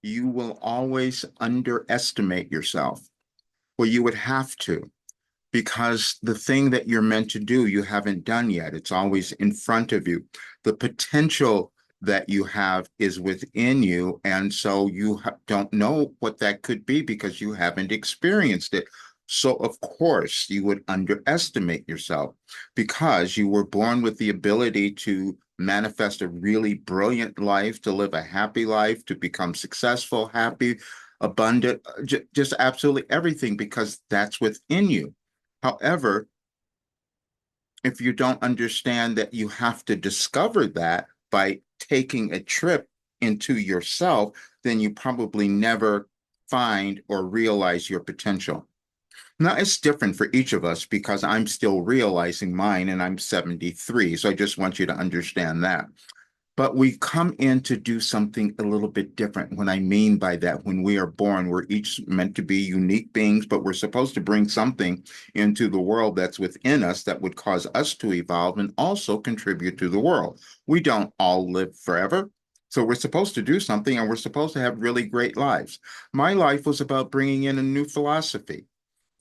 you will always underestimate yourself. Well, you would have to, because the thing that you're meant to do, you haven't done yet. It's always in front of you. The potential that you have is within you. And so you don't know what that could be because you haven't experienced it. So, of course, you would underestimate yourself because you were born with the ability to manifest a really brilliant life, to live a happy life, to become successful, happy, abundant, just absolutely everything because that's within you. However, if you don't understand that you have to discover that by taking a trip into yourself, then you probably never find or realize your potential. Now, it's different for each of us because I'm still realizing mine and I'm 73. So I just want you to understand that. But we come in to do something a little bit different. What I mean by that, when we are born, we're each meant to be unique beings, but we're supposed to bring something into the world that's within us that would cause us to evolve and also contribute to the world. We don't all live forever. So we're supposed to do something and we're supposed to have really great lives. My life was about bringing in a new philosophy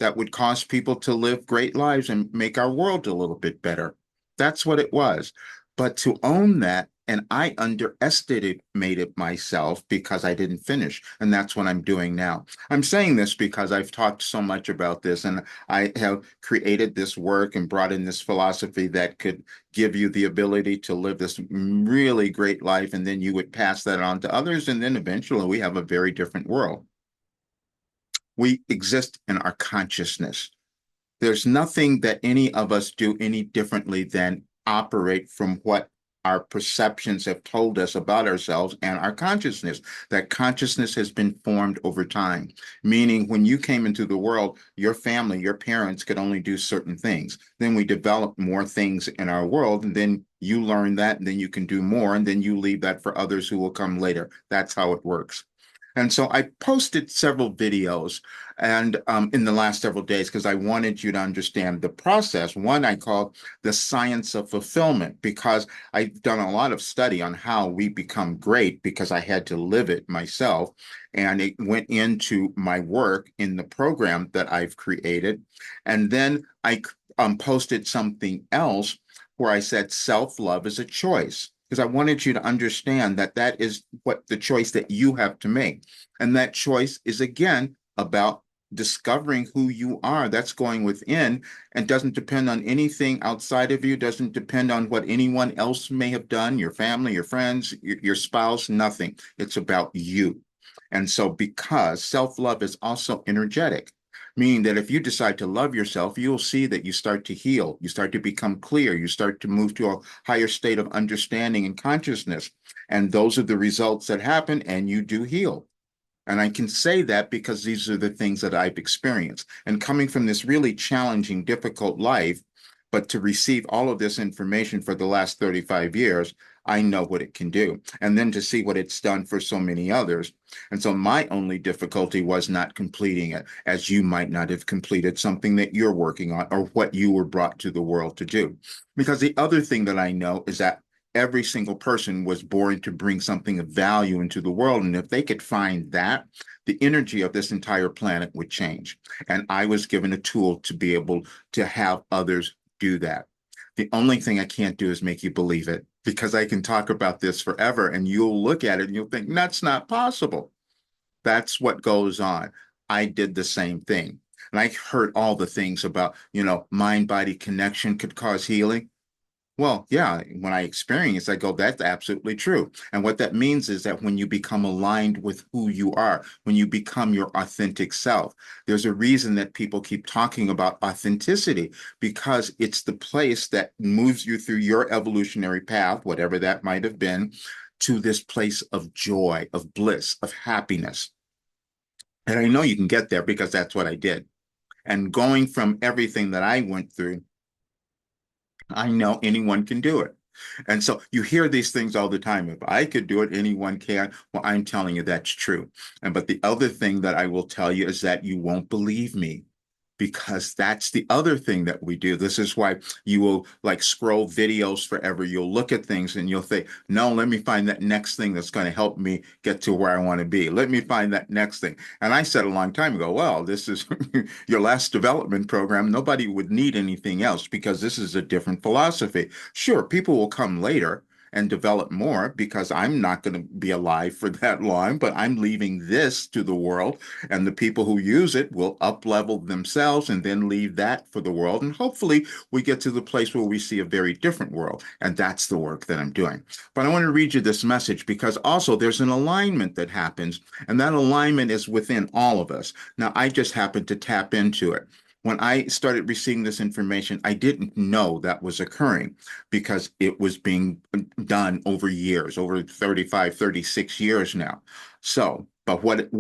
that would cause people to live great lives and make our world a little bit better. That's what it was. But to own that, and I underestimated myself because I didn't finish. And that's what I'm doing now. I'm saying this because I've talked so much about this and I have created this work and brought in this philosophy that could give you the ability to live this really great life. And then you would pass that on to others. And then eventually we have a very different world. We exist in our consciousness. There's nothing that any of us do any differently than operate from what our perceptions have told us about ourselves and our consciousness. That consciousness has been formed over time, meaning when you came into the world, your family, your parents could only do certain things. Then we develop more things in our world, and then you learn that, and then you can do more, and then you leave that for others who will come later. That's how it works. And so I posted several videos and in the last several days because I wanted you to understand the process. One I call the science of fulfillment because I've done a lot of study on how we become great because I had to live it myself. And it went into my work in the program that I've created. And then I posted something else where I said self-love is a choice because I wanted you to understand that that is what the choice that you have to make. And that choice is again about discovering who you are. That's going within and doesn't depend on anything outside of you, doesn't depend on what anyone else may have done, your family, your friends, your spouse, nothing. It's about you. And so, because self love is also energetic, meaning that if you decide to love yourself, you'll see that you start to heal, you start to become clear, you start to move to a higher state of understanding and consciousness. And those are the results that happen, and you do heal. And I can say that because these are the things that I've experienced. And coming from this really challenging, difficult life, but to receive all of this information for the last 35 years, I know what it can do. And then to see what it's done for so many others. And so my only difficulty was not completing it, as you might not have completed something that you're working on or what you were brought to the world to do. Because the other thing that I know is that every single person was born to bring something of value into the world. And if they could find that, the energy of this entire planet would change. And I was given a tool to be able to have others do that. The only thing I can't do is make you believe it because I can talk about this forever and you'll look at it and you'll think, that's not possible. That's what goes on. I did the same thing. And I heard all the things about, mind body connection could cause healing. Well, yeah, when I experience, I go, that's absolutely true. And what that means is that when you become aligned with who you are, when you become your authentic self, there's a reason that people keep talking about authenticity because it's the place that moves you through your evolutionary path, whatever that might have been, to this place of joy, of bliss, of happiness. And I know you can get there because that's what I did. And going from everything that I went through, I know anyone can do it. And so you hear these things all the time. If I could do it, anyone can. Well, I'm telling you that's true. And but the other thing that I will tell you is that you won't believe me. because that's the other thing that we do. This is why you will like scroll videos forever. You'll look at things and you'll think, no, let me find that next thing that's going to help me get to where I want to be. Let me find that next thing. And I said a long time ago, well, this is your last development program. Nobody would need anything else because this is a different philosophy. Sure, people will come later and develop more because I'm not going to be alive for that long, but I'm leaving this to the world, and the people who use it will up level themselves and then leave that for the world. And hopefully we get to the place where we see a very different world. And that's the work that I'm doing. But I want to read you this message because also there's an alignment that happens, and that alignment is within all of us. Now, I just happened to tap into it. When I started receiving this information, I didn't know that was occurring because it was being done over years, over 35, 36 years now. So, but what it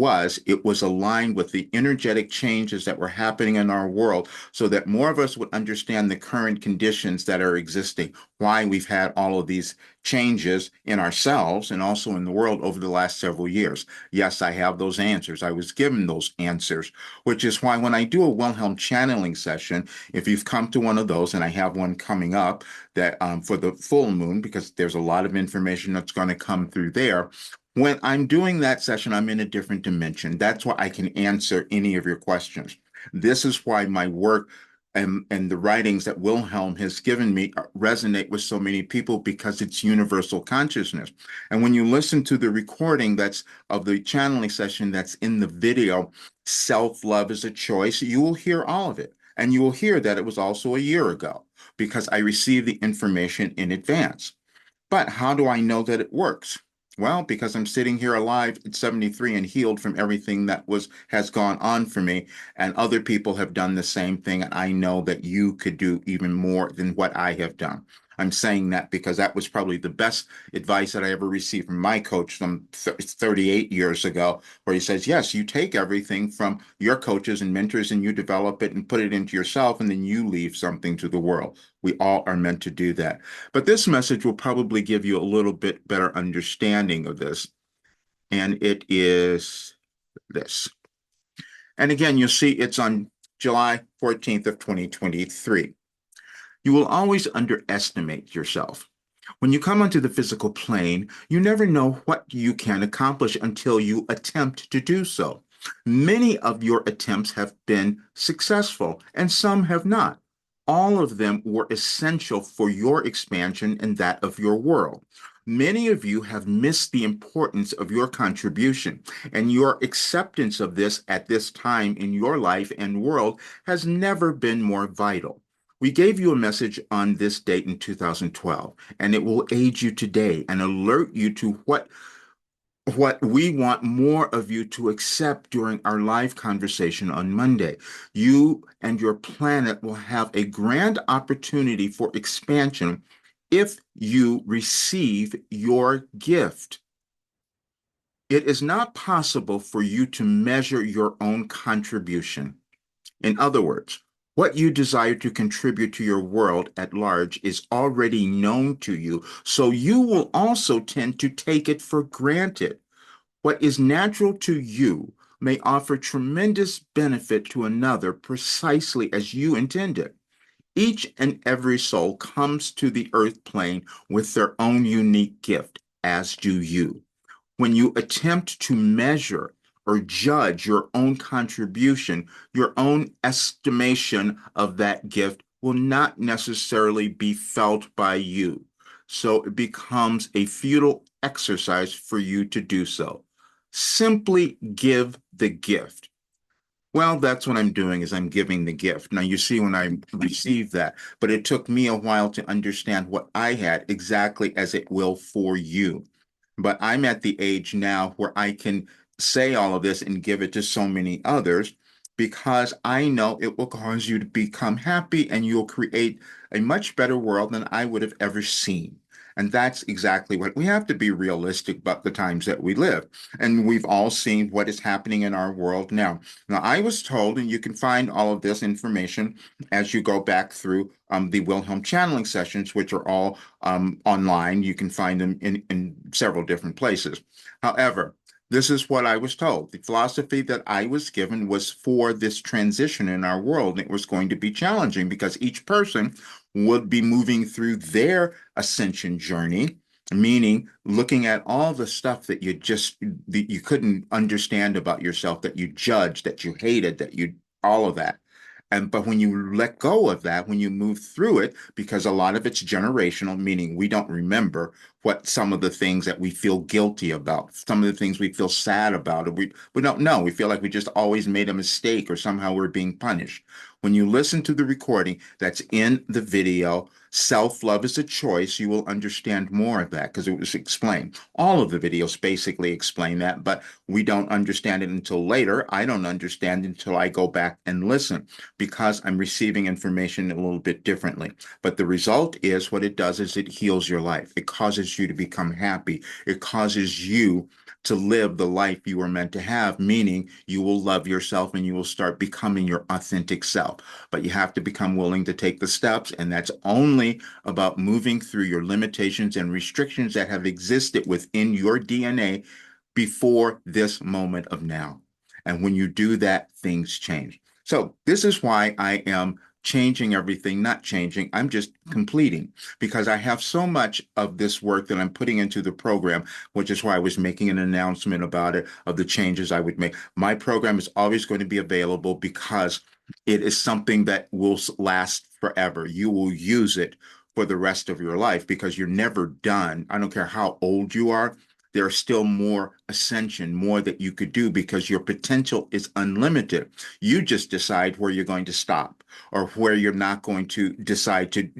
was aligned with the energetic changes that were happening in our world so that more of us would understand the current conditions that are existing, why we've had all of these changes in ourselves and also in the world over the last several years. Yes, I have those answers. I was given those answers, which is why when I do a Wilhelm channeling session, if you've come to one of those, and I have one coming up that for the full moon, because there's a lot of information that's going to come through there. When I'm doing that session, I'm in a different dimension. That's why I can answer any of your questions. This is why my work and the writings that Wilhelm has given me resonate with so many people because it's universal consciousness. And when you listen to the recording that's of the channeling session that's in the video, Self-Love is a Choice, you will hear all of it. And you will hear that it was also a year ago because I received the information in advance. But how do I know that it works? Well, because I'm sitting here alive at 73 and healed from everything that has gone on for me, and other people have done the same thing, and I know that you could do even more than what I have done. I'm saying that because that was probably the best advice that I ever received from my coach some 38 years ago, where he says, yes, you take everything from your coaches and mentors and you develop it and put it into yourself, and then you leave something to the world. We all are meant to do that. But this message will probably give you a little bit better understanding of this. And it is this. And again, you'll see it's on July 14th of 2023. You will always underestimate yourself. When you come onto the physical plane, you never know what you can accomplish until you attempt to do so. Many of your attempts have been successful, and some have not. All of them were essential for your expansion and that of your world. Many of you have missed the importance of your contribution, and your acceptance of this at this time in your life and world has never been more vital. We gave you a message on this date in 2012, and it will aid you today and alert you to what we want more of you to accept during our live conversation on Monday. You and your planet will have a grand opportunity for expansion if you receive your gift. It is not possible for you to measure your own contribution. In other words, what you desire to contribute to your world at large is already known to you, so you will also tend to take it for granted. What is natural to you may offer tremendous benefit to another precisely as you intended. Each and every soul comes to the earth plane with their own unique gift, as do you. When you attempt to measure or judge your own contribution, your own estimation of that gift will not necessarily be felt by you. So it becomes a futile exercise for you to do so. Simply give the gift. Well, that's what I'm doing is I'm giving the gift. Now you see when I received that, but it took me a while to understand what I had exactly as it will for you. But I'm at the age now where I can say all of this and give it to so many others because I know it will cause you to become happy and you'll create a much better world than I would have ever seen. And that's exactly what we have to be realistic about the times that we live. And we've all seen what is happening in our world now. Now, I was told, and you can find all of this information as you go back through the Wilhelm channeling sessions, which are all online. You can find them in several different places. However, This is what I was told. The philosophy that I was given was for this transition in our world. It was going to be challenging because each person would be moving through their ascension journey, meaning looking at all the stuff that you couldn't understand about yourself, that you judged, that you hated, that you all of that. And but when you let go of that, when you move through it, because a lot of it's generational, meaning we don't remember what some of the things that we feel guilty about, some of the things we feel sad about, or we don't know. We feel like we just always made a mistake or somehow we're being punished. When you listen to the recording that's in the video, self-love is a choice, you will understand more of that because it was explained. All of the videos basically explain that, but we don't understand it until later. I don't understand it until I go back and listen because I'm receiving information a little bit differently. But the result is what it does is it heals your life. It causes you to become happy. It causes you to live the life you were meant to have, meaning you will love yourself and you will start becoming your authentic self. But you have to become willing to take the steps, and that's only about moving through your limitations and restrictions that have existed within your DNA before this moment of now. And when you do that, things change. So this is why I am changing everything, not changing. I'm just completing because I have so much of this work that I'm putting into the program, which is why I was making an announcement about it, of the changes I would make. My program is always going to be available because it is something that will last forever. You will use it for the rest of your life because you're never done. I don't care how old you are, there's still more ascension, more that you could do because your potential is unlimited. You just decide where you're going to stop or where you're not going to decide to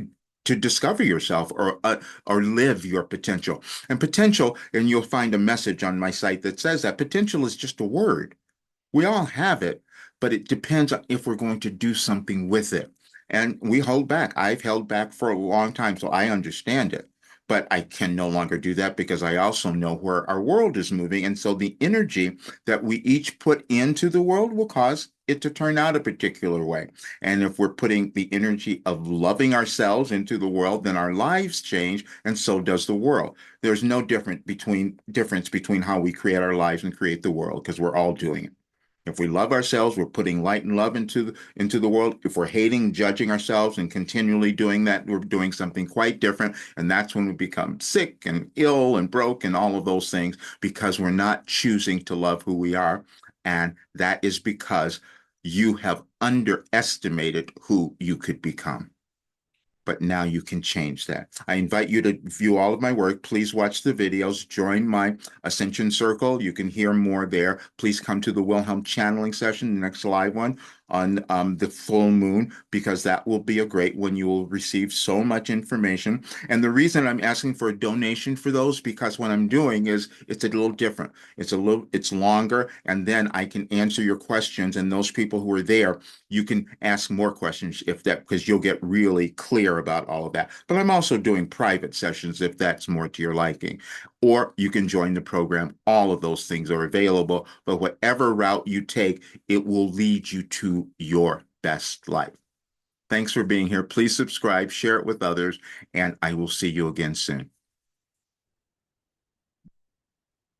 discover yourself or live your potential. And potential, and you'll find a message on my site that says that potential is just a word. We all have it, but it depends on if we're going to do something with it. And we hold back. I've held back for a long time, so I understand it. But I can no longer do that because I also know where our world is moving. And so the energy that we each put into the world will cause it to turn out a particular way. And if we're putting the energy of loving ourselves into the world, then our lives change, and so does the world. There's no difference between how we create our lives and create the world because we're all doing it. If we love ourselves, we're putting light and love into the world. If we're hating, judging ourselves, and continually doing that, we're doing something quite different. And that's when we become sick and ill and broke and all of those things because we're not choosing to love who we are. And that is because you have underestimated who you could become, but now you can change that. I invite you to view all of my work. Please watch the videos. Join my Ascension Circle. You can hear more there. Please come to the Wilhelm channeling session, the next live one on the full moon, because that will be a great one. You will receive so much information. And the reason I'm asking for a donation for those, because what I'm doing is it's a little different. It's longer, and then I can answer your questions. And those people who are there, you can ask more questions if that, because you'll get really clear about all of that. But I'm also doing private sessions if that's more to your liking. Or you can join the program. All of those things are available. But whatever route you take, it will lead you to your best life. Thanks for being here. Please subscribe, share it with others, and I will see you again soon.